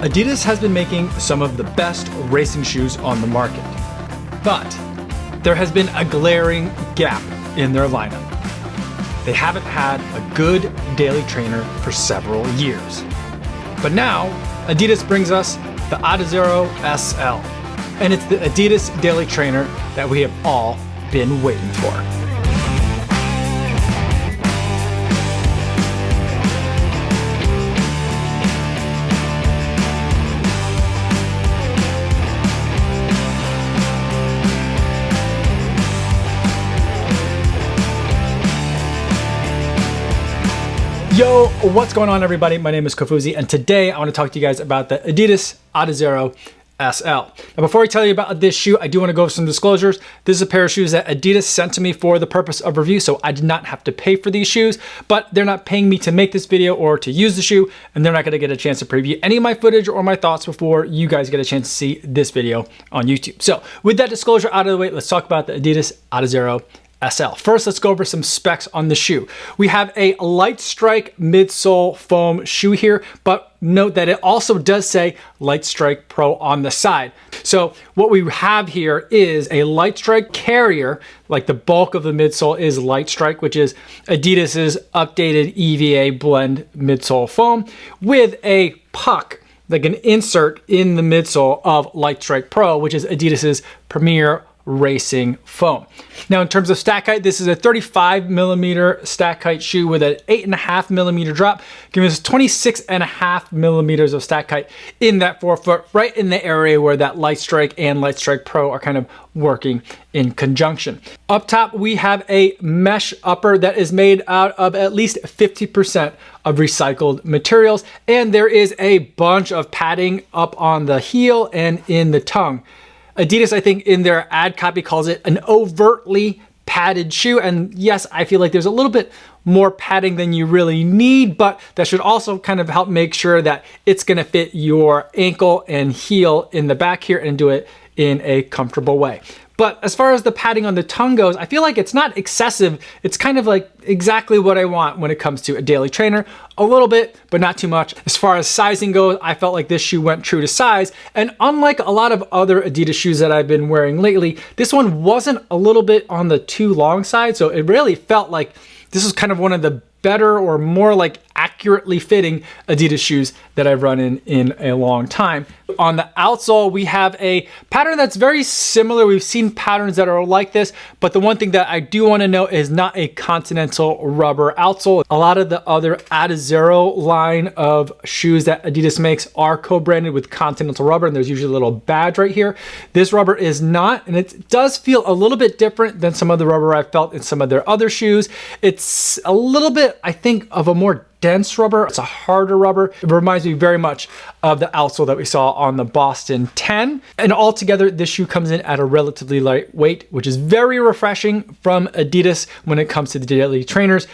Adidas has been making some of the best racing shoes on the market, but there has been a glaring gap in their lineup. They haven't had a good daily trainer for several years. But now, Adidas brings us the Adizero SL, and it's the Adidas daily trainer that we have all been waiting for. Yo, what's going on everybody? My name is Kofuzi, and today I want to talk to you guys about the Adidas Adizero SL. Now before I tell you about this shoe, I do want to go over some disclosures. This is a pair of shoes that Adidas sent to me for the purpose of review, so I did not have to pay for these shoes, but they're not paying me to make this video or to use the shoe, and they're not going to get a chance to preview any of my footage or my thoughts before you guys get a chance to see this video on YouTube. So with that disclosure out of the way, let's talk about the Adidas Adizero SL. First, let's go over some specs on the shoe. We have a light strike midsole foam shoe here, but note that it also does say Light Strike Pro on the side. So what we have here is a Light Strike carrier, like the bulk of the midsole is Light Strike, which is Adidas's updated EVA blend midsole foam, with a puck, like an insert in the midsole of Light Strike Pro, which is Adidas's premier racing foam. Now in terms of stack height, this is a 35mm stack height shoe with an 8.5mm drop, giving us 26.5mm of stack height in that forefoot, right in the area where that Light Strike and Light Strike Pro are kind of working in conjunction. Up top, we have a mesh upper that is made out of at least 50% of recycled materials, and there is a bunch of padding up on the heel and in the tongue. Adidas, I think in their ad copy, calls it an overtly padded shoe. And yes, I feel like there's a little bit more padding than you really need, but that should also kind of help make sure that it's gonna fit your ankle and heel in the back here and do it in a comfortable way. But as far as the padding on the tongue goes, I feel like it's not excessive. It's kind of like exactly what I want when it comes to a daily trainer. A little bit, but not too much. As far as sizing goes, I felt like this shoe went true to size. And unlike a lot of other Adidas shoes that I've been wearing lately, this one wasn't a little bit on the too long side. So it really felt like this was kind of one of the better or more like accurately fitting Adidas shoes that I've run in a long time. On the outsole, we have a pattern that's very similar. We've seen patterns that are like this, but the one thing that I do want to note is not a continental rubber outsole. A lot of the other Adizero line of shoes that Adidas makes are co-branded with continental rubber, and there's usually a little badge right here. This rubber is not, and it does feel a little bit different than some of the rubber I've felt in some of their other shoes. It's a little bit, I think, of a more dense rubber. It's a harder rubber. It reminds me very much of the outsole that we saw on the Boston 10. And altogether, this shoe comes in at a relatively light weight, which is very refreshing from Adidas when it comes to the daily trainers.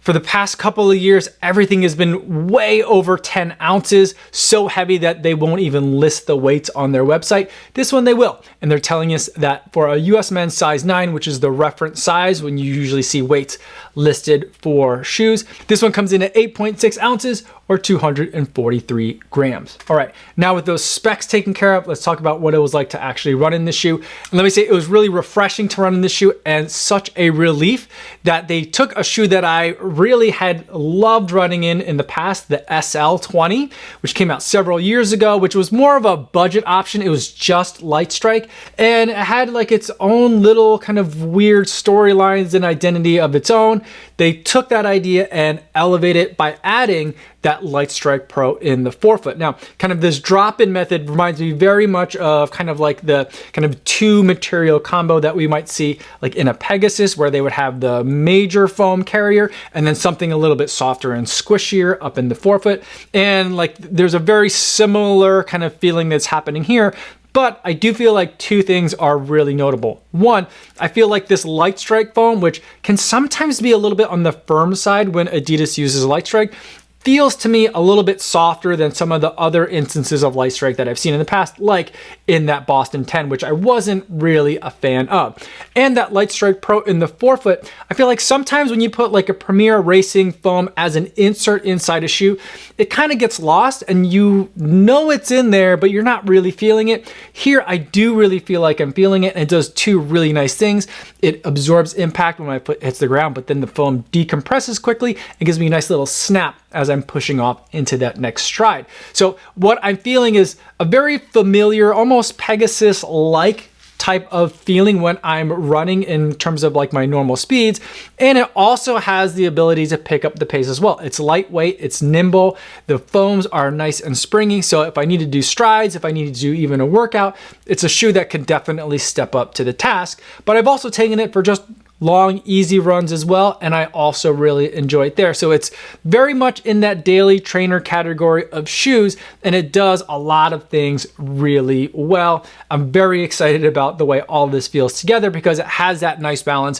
For the past couple of years, everything has been way over 10 ounces, so heavy that they won't even list the weights on their website. This one they will, and they're telling us that for a US men's size 9, which is the reference size when you usually see weights listed for shoes, this one comes in at 8.6 ounces or 243 grams. All right, now with those specs taken care of, let's talk about what it was like to actually run in this shoe. And let me say, it was really refreshing to run in this shoe and such a relief that they took a shoe that I really had loved running in the past, the SL20, which came out several years ago, which was more of a budget option. It was just Light Strike, and it had like its own little kind of weird storylines and identity of its own. They took that idea and elevated it by adding that Light Strike Pro in the forefoot. Now, kind of this drop-in method reminds me very much of kind of like the kind of two material combo that we might see like in a Pegasus, where they would have the major foam carrier and then something a little bit softer and squishier up in the forefoot. And like there's a very similar kind of feeling that's happening here. But I do feel like two things are really notable. One, I feel like this Light Strike foam, which can sometimes be a little bit on the firm side when Adidas uses Light Strike, feels to me a little bit softer than some of the other instances of light strike that I've seen in the past, like in that Boston 10, which I wasn't really a fan of. And that Light Strike Pro in the forefoot, I feel like sometimes when you put like a Premier Racing foam as an insert inside a shoe, it kind of gets lost and you know it's in there, but you're not really feeling it. Here, I do really feel like I'm feeling it, and it does two really nice things. It absorbs impact when my foot hits the ground, but then the foam decompresses quickly and gives me a nice little snap as I'm pushing off into that next stride. So what I'm feeling is a very familiar, almost Pegasus-like type of feeling when I'm running in terms of like my normal speeds. And it also has the ability to pick up the pace as well. It's lightweight, it's nimble, the foams are nice and springy. So if I need to do strides, if I need to do even a workout, it's a shoe that can definitely step up to the task. But I've also taken it for just long, easy runs as well, and I also really enjoy it there. So it's very much in that daily trainer category of shoes, and it does a lot of things really well. I'm very excited about the way all this feels together because it has that nice balance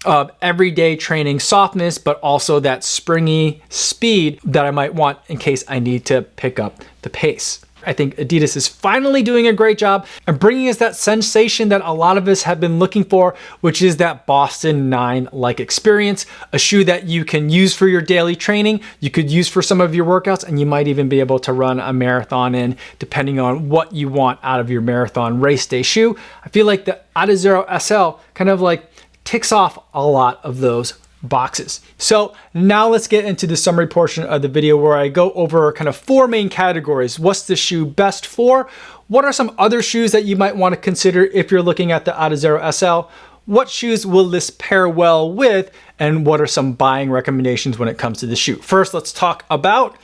of everyday training softness, but also that springy speed that I might want in case I need to pick up the pace. I think Adidas is finally doing a great job and bringing us that sensation that a lot of us have been looking for, which is that Boston 9-like experience, a shoe that you can use for your daily training, you could use for some of your workouts, and you might even be able to run a marathon in, depending on what you want out of your marathon race day shoe. I feel like the Adizero SL kind of like ticks off a lot of those boxes. So now let's get into the summary portion of the video where I go over kind of 4 main categories. What's the shoe best for? What are some other shoes that you might want to consider if you're looking at the Adizero SL? What shoes will this pair well with? And what are some buying recommendations when it comes to the shoe? First, let's talk about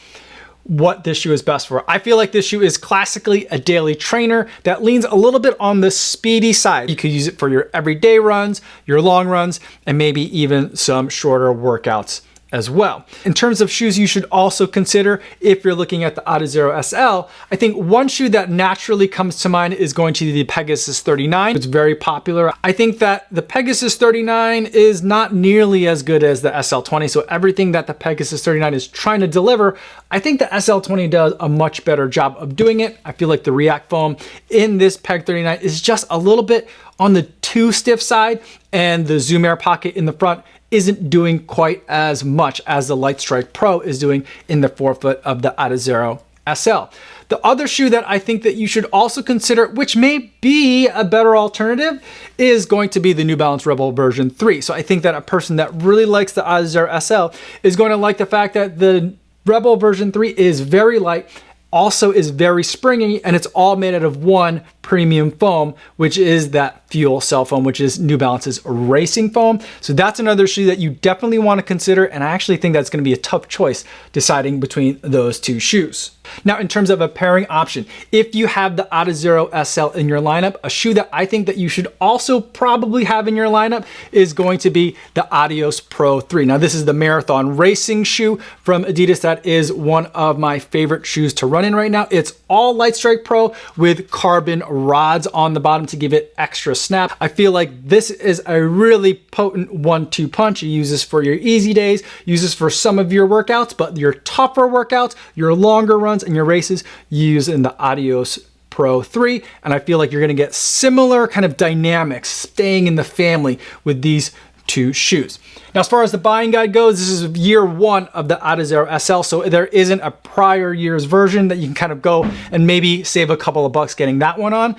what this shoe is best for. I feel like this shoe is classically a daily trainer that leans a little bit on the speedy side. You could use it for your everyday runs, your long runs, and maybe even some shorter workouts as well. In terms of shoes you should also consider if you're looking at the Adizero SL, I think one shoe that naturally comes to mind is going to be the Pegasus 39. It's very popular. I think that the Pegasus 39 is not nearly as good as the SL20, so everything that the Pegasus 39 is trying to deliver, I think the SL20 does a much better job of doing it. I feel like the React foam in this Peg 39 is just a little bit on the too stiff side, and the Zoom Air pocket in the front isn't doing quite as much as the Light Strike Pro is doing in the forefoot of the Adizero SL. The other shoe that I think that you should also consider, which may be a better alternative, is going to be the New Balance Rebel version 3. So I think that a person that really likes the Adizero SL is going to like the fact that the Rebel version 3 is very light, also is very springy, and it's all made out of one premium foam, which is that Fuel Cell foam, which is New Balance's racing foam. So that's another shoe that you definitely want to consider, and I actually think that's going to be a tough choice deciding between those two shoes. Now, in terms of a pairing option, if you have the Adizero SL in your lineup, a shoe that I think that you should also probably have in your lineup is going to be the Adios Pro 3. Now, this is the marathon racing shoe from Adidas that is one of my favorite shoes to run in right now. It's all Light Strike Pro with carbon rods on the bottom to give it extra snap. I feel like this is a really potent 1-2 punch. You use this for your easy days, use this for some of your workouts, but your tougher workouts, your longer runs, and your races, you use in the Adios Pro 3, and I feel like you're going to get similar kind of dynamics staying in the family with these two shoes. Now, as far as the buying guide goes, this is year 1 of the Adizero SL, so there isn't a prior year's version that you can kind of go and maybe save a couple of bucks getting that one on.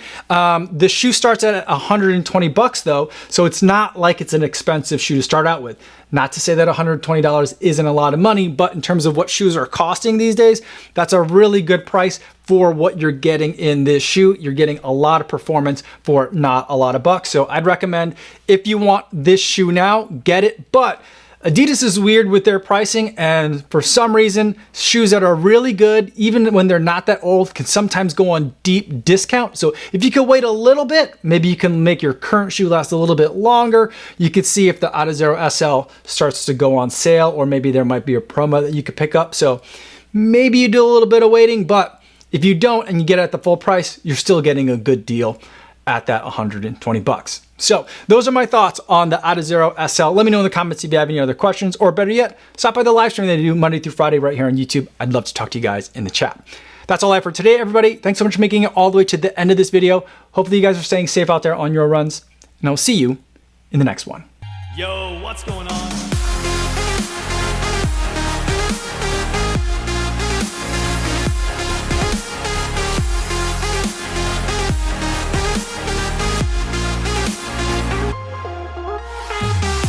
The shoe starts at 120 bucks though, so it's not like it's an expensive shoe to start out with. Not to say that $120 isn't a lot of money, but in terms of what shoes are costing these days, that's a really good price for what you're getting in this shoe. You're getting a lot of performance for not a lot of bucks. So I'd recommend, if you want this shoe now, get it. But Adidas is weird with their pricing, and for some reason, shoes that are really good, even when they're not that old, can sometimes go on deep discount. So if you could wait a little bit, maybe you can make your current shoe last a little bit longer. You could see if the Adizero SL starts to go on sale, or maybe there might be a promo that you could pick up. So maybe you do a little bit of waiting, but if you don't and you get it at the full price, you're still getting a good deal at that 120 bucks. So those are my thoughts on the Adizero SL. Let me know in the comments if you have any other questions, or better yet, stop by the live stream that I do Monday through Friday right here on YouTube. I'd love to talk to you guys in the chat. That's all I have for today, everybody. Thanks so much for making it all the way to the end of this video. Hopefully you guys are staying safe out there on your runs, and I'll see you in the next one. Yo, what's going on?